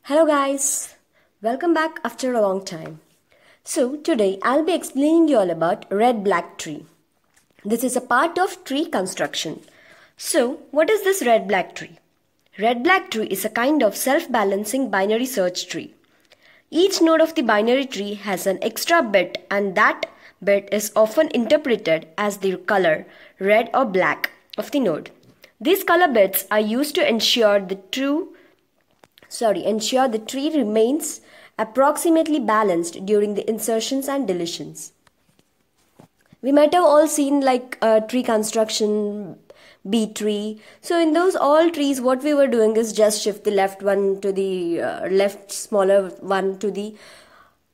Hello guys, welcome back after a long time. So today I'll be explaining you all about red black tree. This is a part of tree construction. So what is this red black tree? Red black tree is a kind of self-balancing binary search tree. Each node of the binary tree has an extra bit and that bit is often interpreted as the color red or black of the node. These color bits are used to ensure the tree remains approximately balanced during the insertions and deletions. We might have all seen like tree construction, B tree. So in those all trees, what we were doing is just shift the left one to the left smaller one to the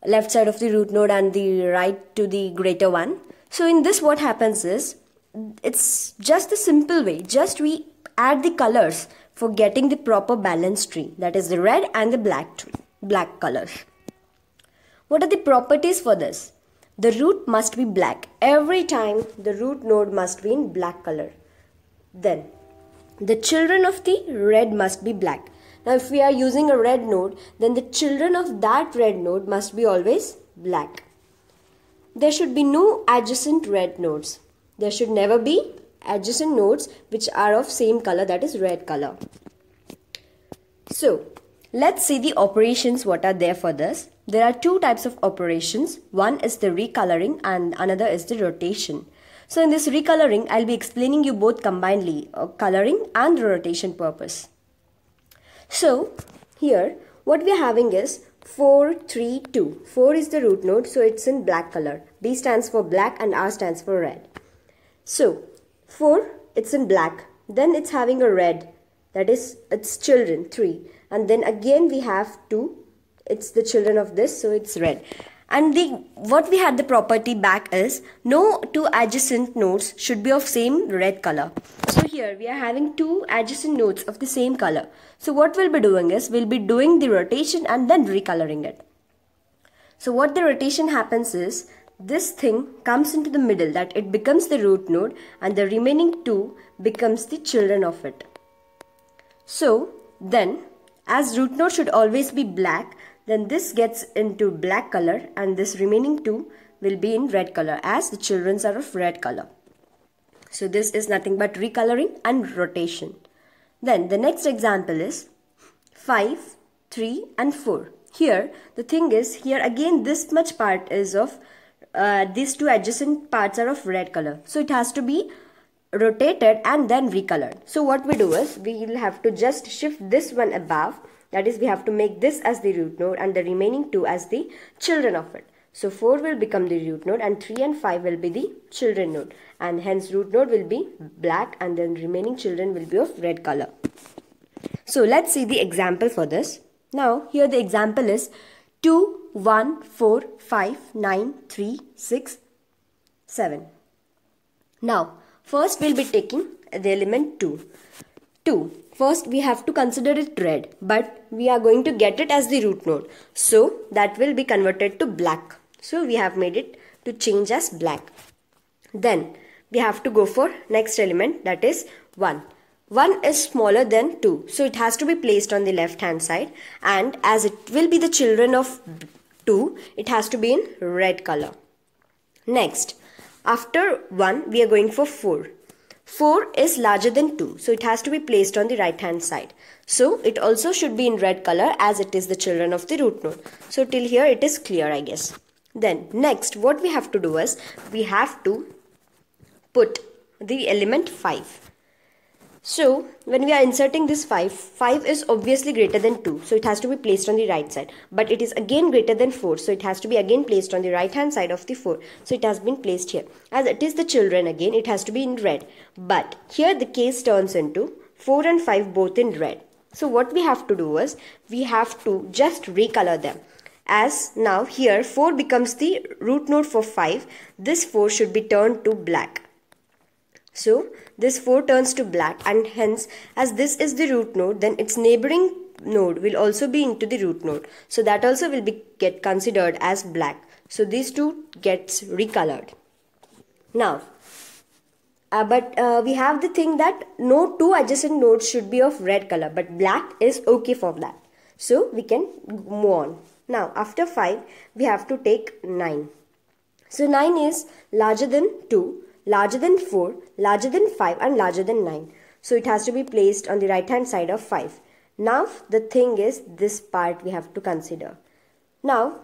left side of the root node and the right to the greater one. So in this what happens is, it's just the simple way, just we add the colors for getting the proper balanced tree, that is the red and the black colors. What are the properties for this? The root must be black. Every time the root node must be in black color. Then the children of the red must be black. Now if we are using a red node, then the children of that red node must be always black. There should be no adjacent red nodes. There should never be adjacent nodes which are of same color, that is red color. So let's see the operations what are there for this. There are two types of operations. One is the recoloring and another is the rotation. So in this recoloring, I'll be explaining you both combinedly, coloring and rotation purpose. So here what we are having is 4, 3, 2. 4 is the root node, so it's in black color. B stands for black and R stands for red. So 4, it's in black. Then it's having a red, that is its children, 3. And then again we have 2, it's the children of this, so it's red. And what we had the property back is, no two adjacent nodes should be of same red color. So here we are having two adjacent nodes of the same color. So what we'll be doing is, we'll be doing the rotation and then recoloring it. So what the rotation happens is, this thing comes into the middle, that it becomes the root node and the remaining 2 becomes the children of it. So then, as root node should always be black, then this gets into black color and this remaining 2 will be in red color as the children are of red color. So this is nothing but recoloring and rotation. Then the next example is 5, 3 and 4. Here the thing is, here again this much part is of these two adjacent parts are of red color. So it has to be rotated and then recolored. So what we do is, we will have to just shift this one above. That is, we have to make this as the root node and the remaining 2 as the children of it. So 4 will become the root node and 3 and 5 will be the children node. And hence root node will be black and then remaining children will be of red color. So let's see the example for this. Now here the example is 2, 1, 4, 5, 9, 3, 6, 7. Now first we'll be taking the element 2. 2. First we have to consider it red, but we are going to get it as the root node. So that will be converted to black. So we have made it to change as black. Then we have to go for next element, that is 1. 1 is smaller than 2. So it has to be placed on the left hand side, and as it will be the children of 2, it has to be in red color. Next, after 1 we are going for 4. 4 is larger than 2, so it has to be placed on the right hand side. So it also should be in red color as it is the children of the root node. So till here it is clear, I guess. Then next what we have to do is, we have to put the element 5. So when we are inserting this 5 is obviously greater than 2, so it has to be placed on the right side. But it is again greater than 4, so it has to be again placed on the right hand side of the 4. So it has been placed here. As it is the children again, it has to be in red. But here the case turns into 4 and 5 both in red. So what we have to do is, we have to just recolor them. As now here 4 becomes the root node for 5, this 4 should be turned to black. So this 4 turns to black, and hence as this is the root node, then its neighboring node will also be into the root node. So that also will get considered as black. So these two gets recolored. Now we have the thing that no two adjacent nodes should be of red color, but black is okay for that. So we can move on. Now after 5 we have to take 9. So 9 is larger than 2, larger than 4, larger than 5 and larger than 9. So it has to be placed on the right hand side of 5. Now the thing is, this part we have to consider. Now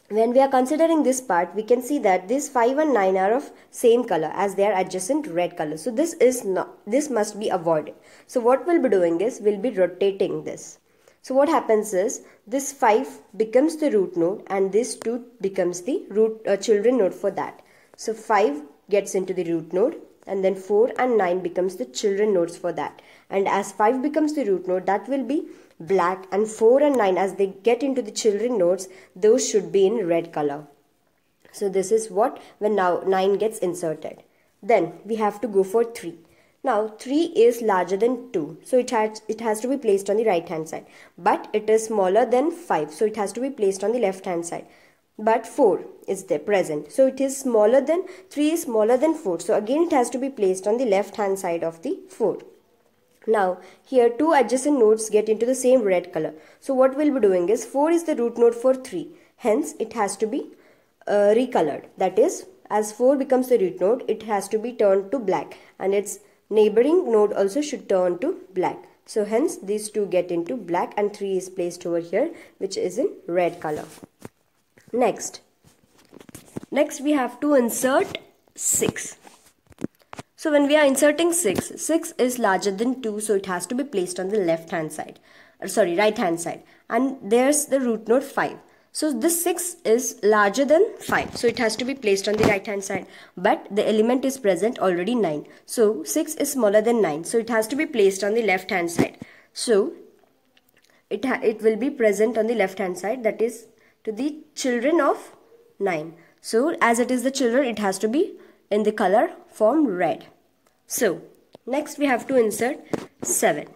when we are considering this part, we can see that this 5 and 9 are of same color as they are adjacent red color. So this must be avoided. So what we'll be doing is, we'll be rotating this. So what happens is, this 5 becomes the root node and this 2 becomes the children node for that. So 5 gets into the root node and then 4 and 9 becomes the children nodes for that. And as 5 becomes the root node, that will be black, and 4 and 9 as they get into the children nodes, those should be in red color. So this is what, when now 9 gets inserted. Then we have to go for 3. Now 3 is larger than 2, so it has to be placed on the right hand side, but it is smaller than 5, so it has to be placed on the left hand side. But 4 is there present, so it is smaller than 3 is smaller than 4, so again it has to be placed on the left hand side of the 4. Now here 2 adjacent nodes get into the same red color. So what we'll be doing is, 4 is the root node for 3, hence it has to be recolored. That is, as 4 becomes the root node, it has to be turned to black, and its neighboring node also should turn to black. So hence these two get into black and 3 is placed over here, which is in red color. Next we have to insert 6. So when we are inserting 6 is larger than 2, so it has to be placed on the right hand side, and there's the root node 5. So this 6 is larger than 5, so it has to be placed on the right hand side, but the element is present already 9. So 6 is smaller than 9, so it has to be placed on the left hand side. So it will be present on the left hand side, that is to the children of 9. So as it is the children, it has to be in the color form red. So next we have to insert 7.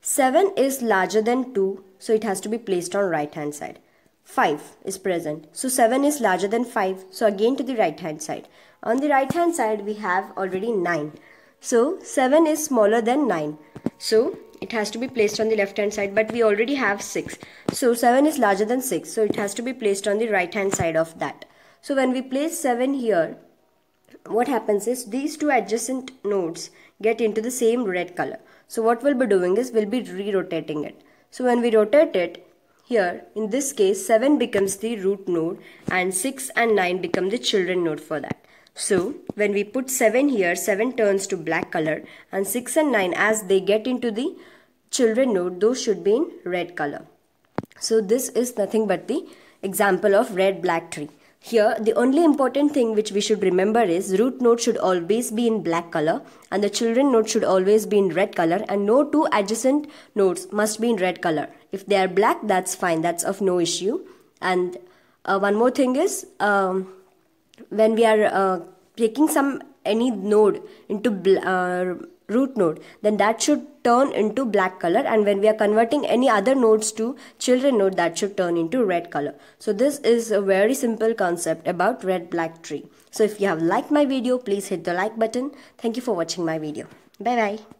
7 is larger than 2, so it has to be placed on right hand side. 5 is present, so 7 is larger than 5, so again to the right hand side. On the right hand side we have already 9, so 7 is smaller than 9, so it has to be placed on the left hand side, but we already have 6, so 7 is larger than 6, so it has to be placed on the right hand side of that. So when we place 7 here, what happens is, these two adjacent nodes get into the same red color. So what we'll be doing is, we'll be re-rotating it. So when we rotate it, here in this case 7 becomes the root node and 6 and 9 become the children node for that. So when we put 7 here, 7 turns to black color, and 6 and 9 as they get into the children node, those should be in red color. So this is nothing but the example of red black tree. Here the only important thing which we should remember is, root node should always be in black color and the children node should always be in red color, and no two adjacent nodes must be in red color. If they are black, that's fine, that's of no issue. And one more thing is, when we are taking any node into root node, then that should turn into black color, and when we are converting any other nodes to children node, that should turn into red color. So this is a very simple concept about red black tree. So if you have liked my video, please hit the like button. Thank you for watching my video. Bye bye.